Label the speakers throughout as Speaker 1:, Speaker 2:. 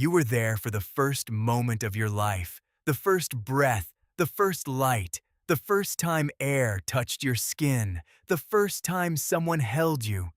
Speaker 1: You were there for the first moment of your life, the first breath, the first light, the first time air touched your skin, the first time someone held you.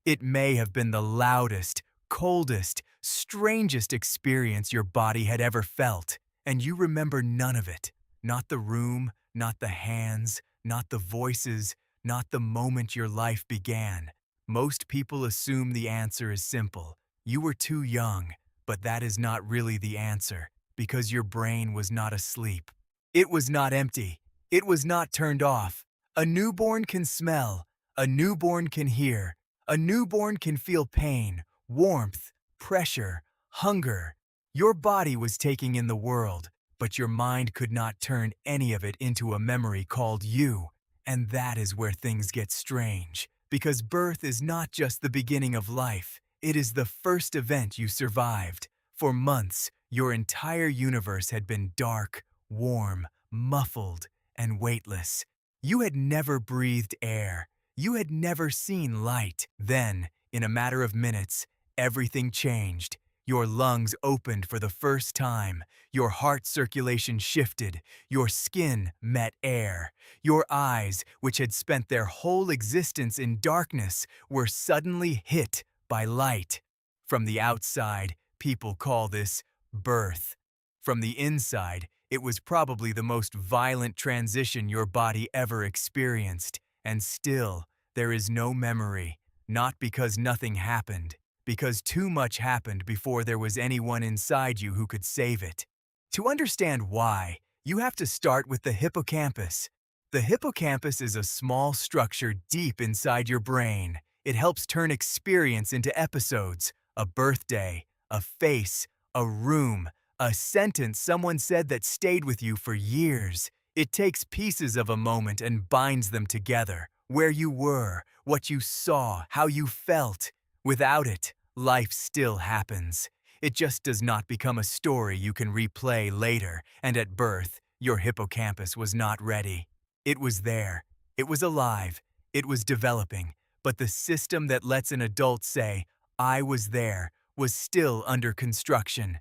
Speaker 1: It may have been the loudest, coldest, strangest experience your body had ever felt, and you remember none of it. Not the room, not the hands, not the voices, not the moment your life began. Most people assume the answer is simple. You were too young, but that is not really the answer, because your brain was not asleep. It was not empty. It was not turned off. A newborn can smell. A newborn can hear. A newborn can feel pain, warmth, pressure, hunger. Your body was taking in the world, but your mind could not turn any of it into a memory called you. And that is where things get strange, because birth is not just the beginning of life. It is the first event you survived. For months, your entire universe had been dark, warm, muffled, and weightless. You had never breathed air. You had never seen light. Then, in a matter of minutes, everything changed. Your lungs opened for the first time. Your heart circulation shifted. Your skin met air. Your eyes, which had spent their whole existence in darkness, were suddenly hit by light. From the outside, people call this birth. From the inside, it was probably the most violent transition your body ever experienced. And still, there is no memory, not because nothing happened, because too much happened before there was anyone inside you who could save it. To understand why, you have to start with the hippocampus. The hippocampus is a small structure deep inside your brain. It helps turn experience into episodes, a birthday, a face, a room, a sentence someone said that stayed with you for years. It takes pieces of a moment and binds them together. Where you were, what you saw, how you felt. Without it, life still happens. It just does not become a story you can replay later, and at birth, your hippocampus was not ready. It was there. It was alive. It was developing. But the system that lets an adult say, "I was there," was still under construction.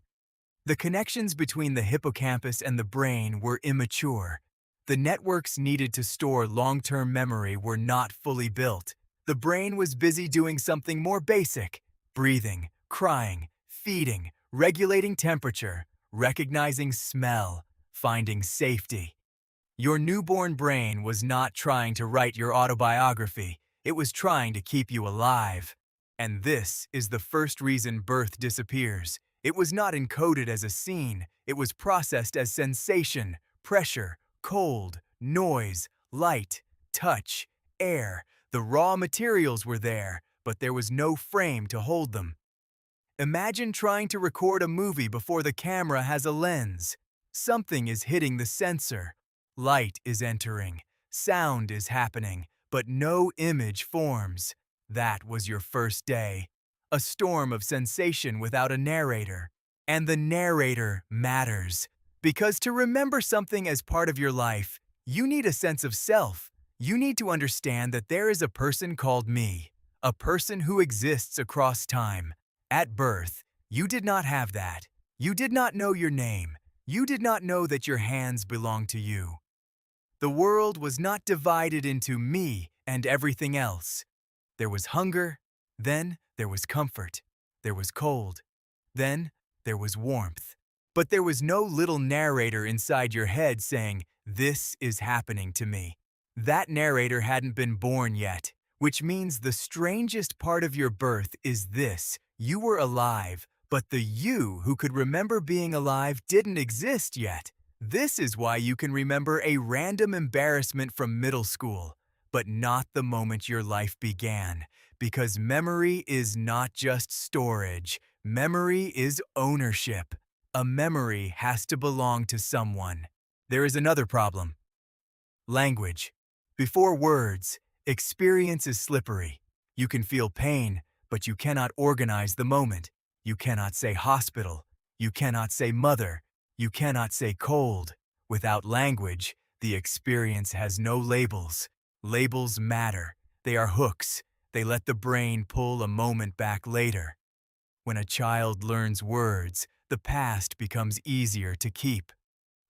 Speaker 1: The connections between the hippocampus and the brain were immature. The networks needed to store long-term memory were not fully built. The brain was busy doing something more basic: breathing, crying, feeding, regulating temperature, recognizing smell, finding safety. Your newborn brain was not trying to write your autobiography. It was trying to keep you alive. And this is the first reason birth disappears. It was not encoded as a scene. It was processed as sensation, pressure, cold, noise, light, touch, air. The raw materials were there, but there was no frame to hold them. Imagine trying to record a movie before the camera has a lens. Something is hitting the sensor. Light is entering. Sound is happening, but no image forms. That was your first day. A storm of sensation without a narrator. And the narrator matters. Because to remember something as part of your life, you need a sense of self. You need to understand that there is a person called me, a person who exists across time. At birth, you did not have that. You did not know your name. You did not know that your hands belonged to you. The world was not divided into me and everything else. There was hunger, then there was comfort. There was cold, then there was warmth. But there was no little narrator inside your head saying, "This is happening to me." That narrator hadn't been born yet, which means the strangest part of your birth is this: you were alive, but the you who could remember being alive didn't exist yet. This is why you can remember a random embarrassment from middle school, but not the moment your life began. Because memory is not just storage. Memory is ownership. A memory has to belong to someone. There is another problem. Language. Before words, experience is slippery. You can feel pain, but you cannot organize the moment. You cannot say hospital. You cannot say mother. You cannot say cold. Without language, the experience has no labels. Labels matter. They are hooks. They let the brain pull a moment back later. When a child learns words, the past becomes easier to keep.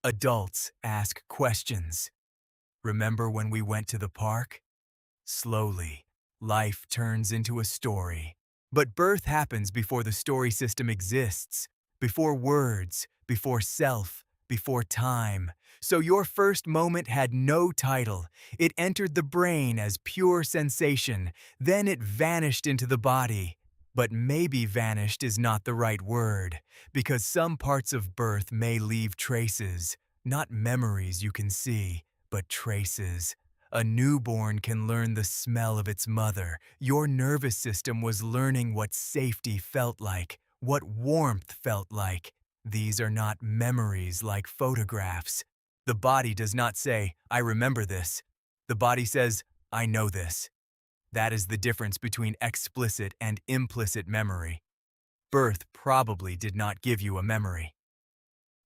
Speaker 1: Adults ask questions. Remember when we went to the park? Slowly, life turns into a story. But birth happens before the story system exists, before words, before self, before time. So your first moment had no title. It entered the brain as pure sensation, then it vanished into the body. But maybe vanished is not the right word, because some parts of birth may leave traces, not memories you can see, but traces. A newborn can learn the smell of its mother. Your nervous system was learning what safety felt like, what warmth felt like. These are not memories like photographs. The body does not say, I remember this. The body says, I know this. That is the difference between explicit and implicit memory. Birth probably did not give you a memory,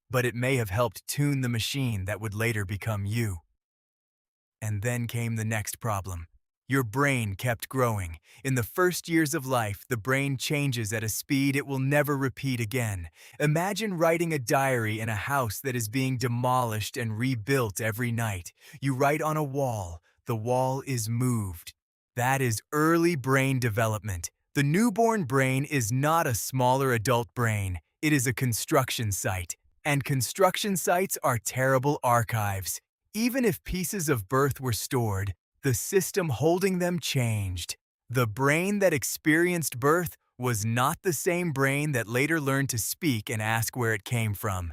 Speaker 1: but it may have helped tune the machine that would later become you. And then came the next problem. Your brain kept growing. In the first years of life, the brain changes at a speed it will never repeat again. Imagine writing a diary in a house that is being demolished and rebuilt every night. You write on a wall. The wall is moved. That is early brain development. The newborn brain is not a smaller adult brain. It is a construction site. And construction sites are terrible archives. Even if pieces of birth were stored, the system holding them changed. The brain that experienced birth was not the same brain that later learned to speak and ask where it came from.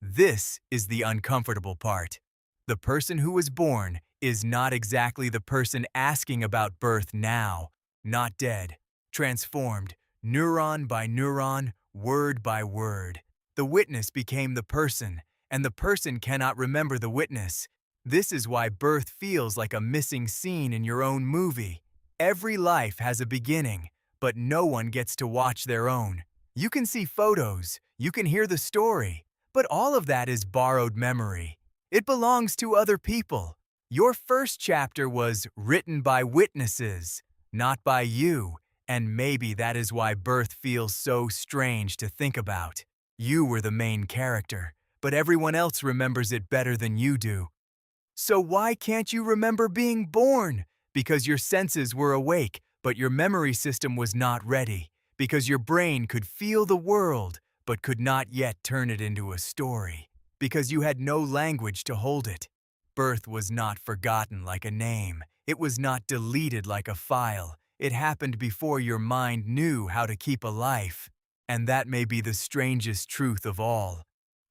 Speaker 1: This is the uncomfortable part. The person who was born is not exactly the person asking about birth now, not dead, transformed, neuron by neuron, word by word. The witness became the person, and the person cannot remember the witness. This is why birth feels like a missing scene in your own movie. Every life has a beginning, but no one gets to watch their own. You can see photos, you can hear the story, but all of that is borrowed memory. It belongs to other people. Your first chapter was written by witnesses, not by you, and maybe that is why birth feels so strange to think about. You were the main character, but everyone else remembers it better than you do. So why can't you remember being born? Because your senses were awake, but your memory system was not ready. Because your brain could feel the world, but could not yet turn it into a story. Because you had no language to hold it. Birth was not forgotten like a name. It was not deleted like a file. It happened before your mind knew how to keep a life. And that may be the strangest truth of all.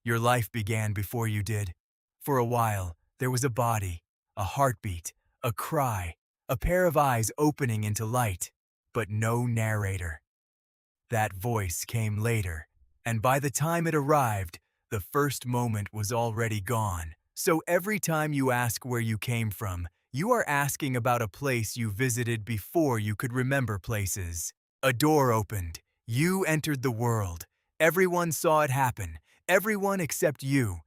Speaker 1: Your life began before you did. For a while, there was a body, a heartbeat, a cry, a pair of eyes opening into light, but no narrator. That voice came later, and by the time it arrived, the first moment was already gone. So every time you ask where you came from, you are asking about a place you visited before you could remember places. A door opened. You entered the world. Everyone saw it happen. Everyone except you.